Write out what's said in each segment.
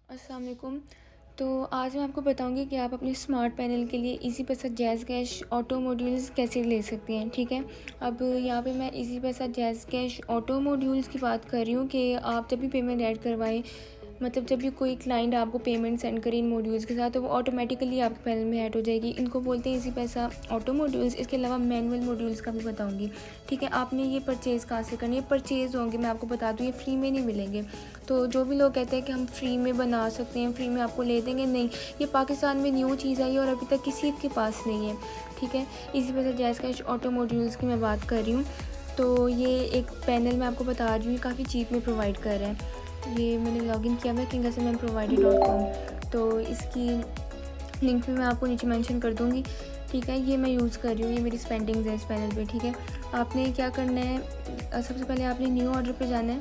अस्सलाम वालेकुम। तो आज मैं आपको बताऊंगी कि आप अपने स्मार्ट पैनल के लिए इजी पैसा जैज़ कैश ऑटो मॉड्यूल्स कैसे ले सकते हैं। ठीक है, अब यहाँ पे मैं इजी पैसा जैज़ कैश ऑटो मॉड्यूल्स की बात कर रही हूँ कि आप जब भी पेमेंट ऐड करवाएं, मतलब जब भी कोई क्लाइंट आपको पेमेंट सेंड करे इन मॉड्यूल्स के साथ, तो वो ऑटोमेटिकली आपके पैनल में ऐड हो जाएगी। इनको बोलते हैं इजी पैसा ऑटो मॉड्यूल्स। इसके अलावा मैनुअल मॉड्यूल्स का भी बताऊंगी। ठीक है, आपने ये परचेज़ कहाँ से करनी है। परचेज़ होंगे, मैं आपको बता दूँ, ये फ्री में नहीं मिलेंगे। तो जो भी लोग कहते हैं कि हम फ्री में बना सकते हैं, फ्री में आपको ले देंगे, नहीं, ये पाकिस्तान में न्यू चीज़ आई है और अभी तक किसी के पास नहीं है। ठीक है, इसी वजह से जैज़ कैश ऑटो मॉड्यूल्स की मैं बात कर रही हूँ। तो ये एक पैनल मैं आपको बता रही हूँ, काफ़ी चीप में प्रोवाइड कर रहे हैं। ये मैंने लॉगिन किया हुआ है kingsmprovider.com। तो इसकी लिंक भी मैं आपको नीचे मेंशन कर दूँगी। ठीक है, ये मैं यूज़ कर रही हूँ, ये मेरी स्पेंडिंग्स है इस पैनल पे। ठीक है, आपने क्या करना है, सबसे पहले आपने न्यू ऑर्डर पे जाना है।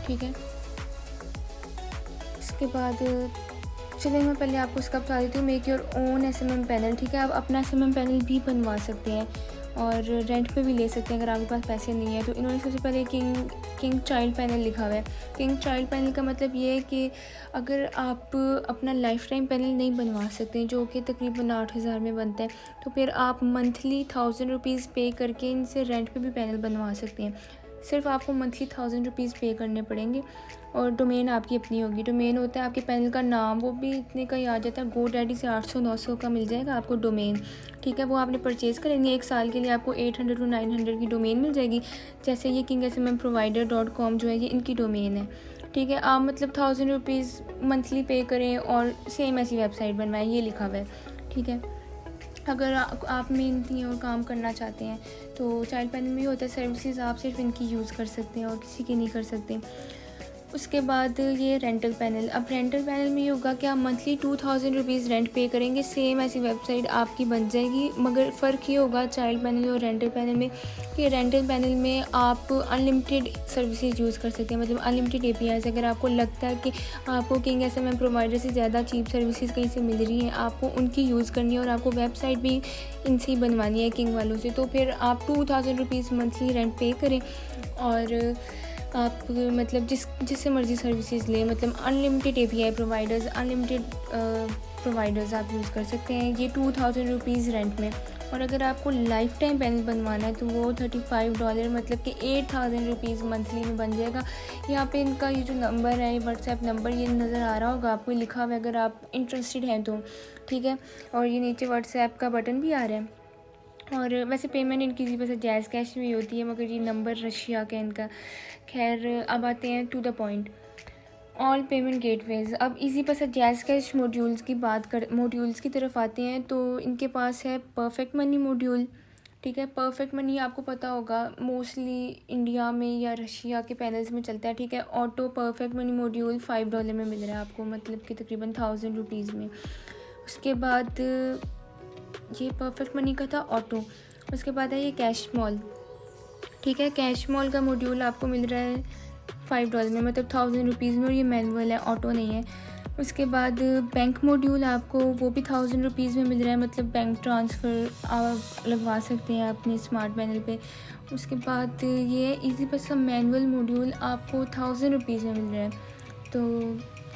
ठीक है, इसके बाद चलिए मैं पहले आपको इसका बता देती हूँ, make your own SMM panel. ठीक है, आप अपना एसएमएम पैनल भी बनवा सकते हैं और रेंट पे भी ले सकते हैं अगर आपके पास पैसे नहीं है। तो इन्होंने सबसे पहले किंग चाइल्ड पैनल लिखा हुआ है। किंग चाइल्ड पैनल का मतलब ये है कि अगर आप अपना लाइफ टाइम पैनल नहीं बनवा सकते, जो कि तकरीबन 8,000 में बनता है, तो फिर आप मंथली 1,000 रुपीज़ पे करके इनसे रेंट पे भी पैनल बनवा सकते हैं। सिर्फ आपको मंथली 1,000 रुपीज़ पे करने पड़ेंगे और डोमेन आपकी अपनी होगी। डोमेन होता है आपके पैनल का नाम, वो भी इतने का ही आ जाता है। GoDaddy से 800-900 का मिल जाएगा आपको डोमेन। ठीक है, वो आपने परचेज़ करेंगे, 1 साल के लिए आपको 800 to 900 की डोमेन मिल जाएगी। जैसे ये kingsmprovider.com जो है, ये इनकी डोमेन है। ठीक है, आप मतलब 1,000 रुपीज़ मंथली पे करें और सेम ऐसी वेबसाइट बनवाएं, ये लिखा हुआ है। ठीक है, अगर आप मेहनती और काम करना चाहते हैं तो चाइल्ड पैनल में होता है, सर्विसेज आप सिर्फ इनकी यूज़ कर सकते हैं और किसी की नहीं कर सकते। उसके बाद ये रेंटल पैनल। अब रेंटल पैनल में ये होगा कि आप मंथली 2,000 रुपीज़ रेंट पे करेंगे, सेम ऐसी वेबसाइट आपकी बन जाएगी। मगर फ़र्क ये होगा चाइल्ड पैनल और रेंटल पैनल में कि रेंटल पैनल में आप अनलिमिटेड सर्विसेज यूज़ कर सकते हैं, मतलब अनलिमिटेड APIs। अगर आपको लगता है कि आपको किंग एसएमएम प्रोवाइडर से ज़्यादा चीप सर्विसेज कहीं से मिल रही हैं, आपको उनकी यूज़ करनी है और आपको वेबसाइट भी इनसे ही बनवानी है, किंग वालों से, तो फिर आप 2,000 रुपीज़ मंथली रेंट पे करें और आप मतलब जिससे मर्ज़ी सर्विसेज लें, मतलब unlimited API providers, unlimited providers आप यूज़ कर सकते हैं, ये 2,000 रुपीज़ रेंट में। और अगर आपको लाइफ टाइम पैनल बनवाना है तो वो $35, मतलब कि 8,000 रुपीज़ मंथली में बन जाएगा। यहाँ पे इनका ये जो नंबर है, व्हाट्सएप नंबर, ये नज़र आ रहा होगा आपको, लिखा हुआ है अगर आप इंटरेस्टेड हैं तो। ठीक है, और ये नीचे व्हाट्सएप का बटन भी आ रहा है। और वैसे पेमेंट इनकी इसी वजह से जैज़ कैश में होती है, मगर ये नंबर रशिया का इनका। खैर, अब आते हैं to the point. All payment gateways. अब Easypaisa JazzCash modules की तरफ आते हैं, तो इनके पास है परफेक्ट मनी मॉड्यूल। ठीक है, परफेक्ट मनी आपको पता होगा मोस्टली इंडिया में या रशिया के पैनल्स में चलता है। ठीक है, ऑटो परफेक्ट मनी मॉड्यूल $5 में मिल रहा है आपको, मतलब कि तकरीबन 1,000 रुपीज़ में। उसके बाद ये परफेक्ट मनी का था ऑटो। उसके बाद है ये कैश मॉल। ठीक है, कैश मॉल का मॉड्यूल आपको मिल रहा है $5 में, मतलब 1,000 रुपीज़ में, और ये मैनुअल है, ऑटो नहीं है। उसके बाद बैंक मॉड्यूल आपको वो भी 1,000 रुपीज़ में मिल रहा है, मतलब बैंक ट्रांसफ़र आप लगवा सकते हैं अपने स्मार्ट पैनल पे। उसके बाद ये इजी पैसा मैनुअल मॉड्यूल आपको 1,000 रुपीज़ में मिल रहा है, तो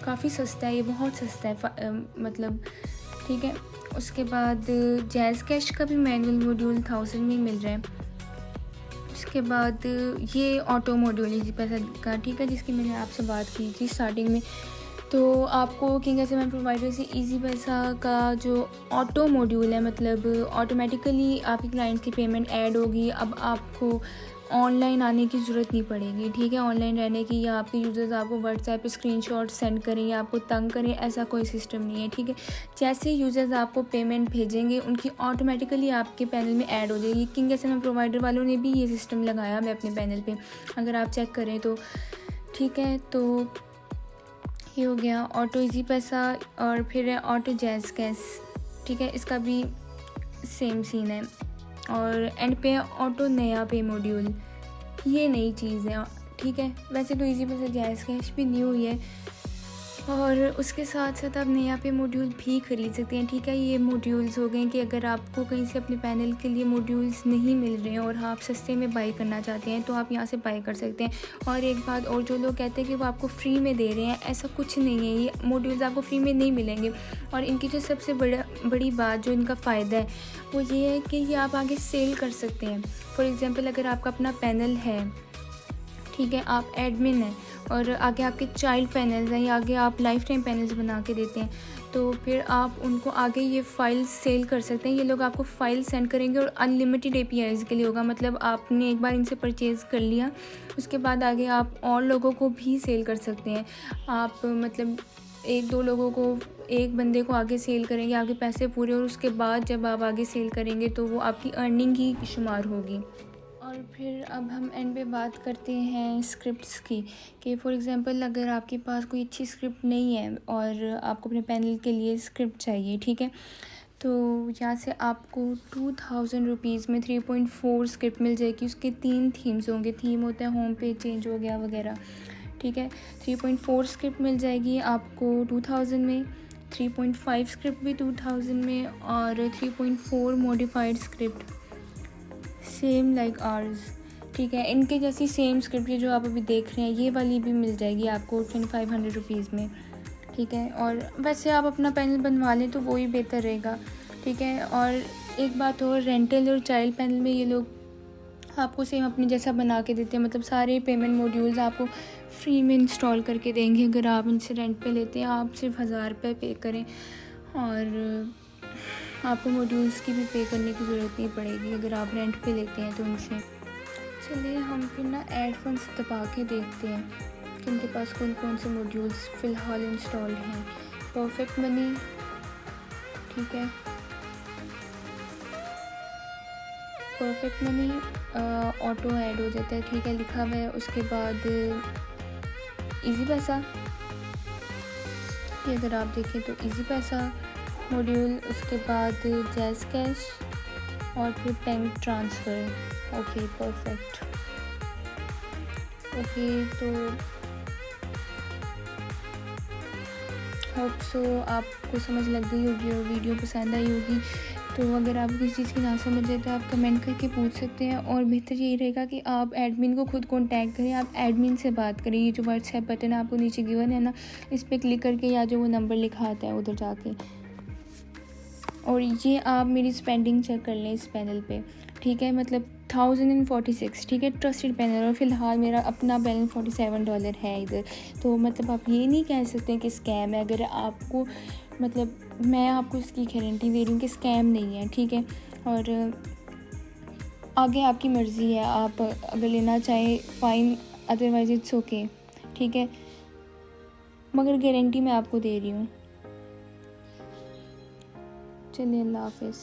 काफ़ी सस्ता है, ये बहुत सस्ता है मतलब। ठीक है, उसके बाद जैज़ कैश का भी मैनुअल मॉड्यूल 1,000 में ही मिल रहा है। उसके बाद ये ऑटो मॉड्यूल इजी पैसा का, ठीक है, जिसकी मैंने आपसे बात की थी स्टार्टिंग में। तो आपको किंग एसएमएम प्रोवाइडर से इजी पैसा का जो ऑटो मॉड्यूल है, मतलब ऑटोमेटिकली आपकी क्लाइंट की पेमेंट ऐड होगी। अब आपको ऑनलाइन आने की ज़रूरत नहीं पड़ेगी। ठीक है, ऑनलाइन रहने की, या आपके यूज़र्स आपको व्हाट्सएप पे स्क्रीनशॉट सेंड करें या आपको तंग करें, ऐसा कोई सिस्टम नहीं है। ठीक है, जैसे यूज़र्स आपको पेमेंट भेजेंगे उनकी ऑटोमेटिकली आपके पैनल में ऐड हो जाएगी। किंग एसएमएम प्रोवाइडर वालों ने भी ये सिस्टम लगाया है अपने पैनल पे, अगर आप चेक करें तो। ठीक है, तो ये हो गया ऑटो इजी पैसा। और फिर है ऑटो जैज़ कैश। ठीक है, इसका भी सेम सीन है। और एंड पे ऑटो नया पे मॉड्यूल, ये नई चीज़ है। ठीक है, वैसे तो इजी पैसा जैज़ कैश भी न्यू ही है, और उसके साथ साथ आप नया पे मॉड्यूल भी ख़रीद सकते हैं, ठीक है। ये मॉड्यूल्स हो गए कि अगर आपको कहीं से अपने पैनल के लिए मॉड्यूल्स नहीं मिल रहे हैं और आप सस्ते में बाई करना चाहते हैं तो आप यहाँ से बाई कर सकते हैं। और एक बात और, जो लोग कहते हैं कि वो आपको फ्री में दे रहे हैं, ऐसा कुछ नहीं है। ये मॉड्यूल्स आपको फ्री में नहीं मिलेंगे। और इनकी जो सबसे बड़ी बात, जो इनका फ़ायदा है, वो ये है कि ये आप आगे सेल कर सकते हैं। फॉर एग्ज़ाम्पल, अगर आपका अपना पैनल है, ठीक है, आप एडमिन हैं और आगे आपके चाइल्ड पैनल्स हैं या आगे आप लाइफ टाइम पैनल्स बना के देते हैं, तो फिर आप उनको आगे ये फ़ाइल सेल कर सकते हैं। ये लोग आपको फ़ाइल सेंड करेंगे और अनलिमिटेड एपीआईज़ के लिए होगा। मतलब आपने एक बार इनसे परचेज़ कर लिया, उसके बाद आगे आप और लोगों को भी सेल कर सकते हैं। आप मतलब 1-2 लोगों को, एक बंदे को आगे सेल करेंगे, आपके पैसे पूरे, और उसके बाद जब आप आगे सेल करेंगे तो वो आपकी अर्निंग ही शुमार होगी। और फिर अब हम एंड पे बात करते हैं स्क्रिप्ट्स की, कि फॉर एग्ज़ाम्पल अगर आपके पास कोई अच्छी स्क्रिप्ट नहीं है और आपको अपने पैनल के लिए स्क्रिप्ट चाहिए, ठीक है, तो यहाँ से आपको 2000 रुपीज़ में 3.4 स्क्रिप्ट मिल जाएगी। उसके 3 थीम्स होंगे। थीम होता है होम पेज चेंज हो गया वगैरह, ठीक है। 3.4 स्क्रिप्ट मिल जाएगी आपको 2000 में, 3.5 स्क्रिप्ट भी 2000 में, और 3.4 modified script same like ours, ठीक है। इनके जैसी सेम स्क्रिप्ट जो आप अभी देख रहे हैं, ये वाली भी मिल जाएगी आपको 2500 रुपीज़ में, ठीक है। और वैसे आप अपना पैनल बनवा लें तो वो ही बेहतर रहेगा, ठीक है। और एक बात और, रेंटल और चाइल्ड पैनल में ये लोग आपको सेम अपनी जैसा बना के देते हैं। मतलब सारे पेमेंट मॉड्यूल्स आपको फ्री में इंस्टॉल करके देंगे। अगर आप इनसे रेंट पे लेते हैं, आप सिर्फ 1000 रुपये पे करें और आपको मॉड्यूल्स की भी पे करने की ज़रूरत नहीं पड़ेगी अगर आप रेंट पे लेते हैं तो उनसे। चलिए हम फिर ना एडफोन्स दबा के देखते हैं कि उनके पास कौन कौन से मॉड्यूल्स फ़िलहाल इंस्टॉल्ड हैं। परफेक्ट मनी, ठीक है, परफेक्ट मनी ऑटो ऐड हो जाता है, ठीक है, लिखा हुआ है। उसके बाद इजी पैसा, ये अगर आप देखें तो इजी पैसा मॉड्यूल, उसके बाद जैज़ कैश और फिर bank transfer. Okay, perfect. Okay, तो होप सो आपको समझ लग गई होगी और वीडियो पसंद आई होगी। तो अगर आपको किसी चीज़ की ना समझ आए तो आप कमेंट करके पूछ सकते हैं, और बेहतर यही रहेगा कि आप एडमिन को खुद कॉन्टैक्ट करें, आप एडमिन से बात करें। ये जो व्हाट्सएप बटन आपको नीचे गिवन है ना, इस पर क्लिक करके, या जो वो नंबर लिखा आता है उधर जाके, और ये आप मेरी स्पेंडिंग चेक कर लें इस पैनल पे, ठीक है। मतलब 1046, ठीक है, ट्रस्टेड पैनल, और फिलहाल मेरा अपना बैलेंस $47 है इधर। तो मतलब आप ये नहीं कह सकते कि स्कैम है। अगर आपको, मतलब मैं आपको इसकी गारंटी दे रही हूँ कि स्कैम नहीं है, ठीक है। और आगे आपकी मर्ज़ी है, आप अगर लेना चाहें फ़ाइन, अदरवाइज़ इट्स ओके, ठीक है, मगर गारंटी मैं आपको दे रही हूँ। चलिए, अल्लाह हाफ़िज़।